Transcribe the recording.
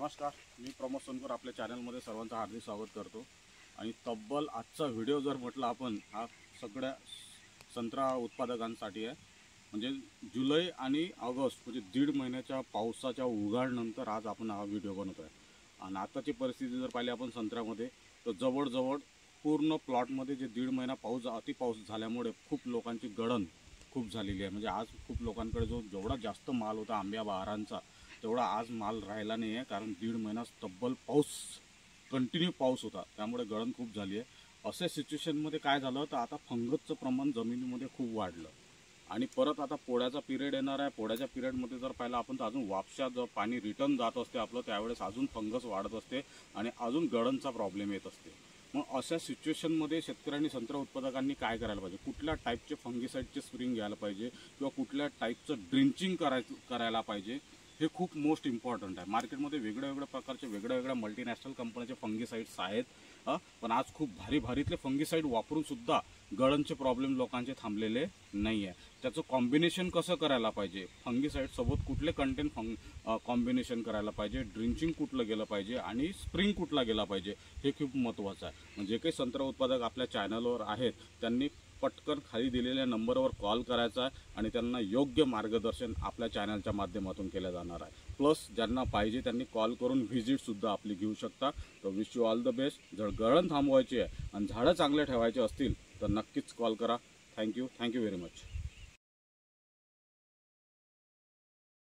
नमस्कार, मी प्रमोद सोनकर आपल्या चॅनलमध्ये सर्वांचं हार्दिक स्वागत करतो। आणि तब्बल आजचा व्हिडिओ जर म्हटलं आपण हा सगळ्या संत्रा उत्पादकांसाठी आहे। म्हणजे जुलै आणि ऑगस्ट म्हणजे 1.5 महिन्याच्या पावसाच्या उघाडनंतर आज आपण हा व्हिडिओ बनवतो आहे। आणि आताची परिस्थिती जर पाहिली आपण संत्र्यामध्ये तर जवळजवळ पूर्ण प्लॉटमध्ये जे 1.5 महिना अति पाऊस झाल्यामुळे खूप लोकांची गळण खूप झालेली आहे। म्हणजे आज खूप लोकांकडे जेवढा जास्त माल होता आंब्या बहारांचा तेवढा आज माल राहिला नाही आहे, कारण 1.5 महिना तब्बल पाऊस कंटिन्यू पाऊस होता, त्यामुळे गळण खूप झाली आहे। अशा सिच्युएशनमध्ये काय झालं तर आता फंगसचं प्रमाण जमिनीमध्ये खूप वाढलं आणि परत आता पोळ्याचा पिरियड येणार आहे। पोळ्याच्या पिरियडमध्ये जर पाहिलं आपण तर अजून वापशा जर पाणी रिटर्न जात असते आपलं त्यावेळेस अजून फंगस वाढत असते आणि अजून गळणचा प्रॉब्लेम येत असते। मग अशा सिच्युएशनमध्ये शेतकऱ्यांनी संत्रा उत्पादकांनी काय करायला पाहिजे, कुठल्या टाईपचे फंगिसाईडचे स्प्रिंग घ्यायला पाहिजे किंवा कुठल्या टाईपचं ड्रिंचिंग करायला पाहिजे, हे खूप मोस्ट इम्पॉर्टंट आहे। मार्केटमध्ये वेगळ्या प्रकारचे वेगळ्या मल्टीनॅशनल कंपन्याचे फंगिसाईड्स आहेत, पण आज खूप भारीतले फंगिसाईड वापरून सुद्धा गळणचे प्रॉब्लेम लोकांचे थांबलेले नाही आहे। त्याचं कॉम्बिनेशन कसं करायला पाहिजे, फंगिसाईड सोबत कुठले कंटेंट कॉम्बिनेशन करायला पाहिजे, ड्रिंचिंग कुठलं गेलं पाहिजे आणि स्प्रिंग कुठला गेला पाहिजे, हे खूप महत्त्वाचं आहे। म्हणजे काही संत्रा उत्पादक आपल्या चॅनलवर आहेत त्यांनी पटकन खाली दिलेल्या नंबरवर कॉल करायचा आहे आणि त्यांना योग्य मार्गदर्शन आपल्या चॅनलच्या माध्यमातून केलं जाणार आहे। प्लस ज्यांना पाहिजे त्यांनी कॉल करून व्हिजिटसुद्धा आपली घेऊ शकता। तर wish you all the best. जर गळण थांबवायची आहे आणि झाडं चांगले ठेवायचे असतील तर नक्कीच कॉल करा। Thank you very much.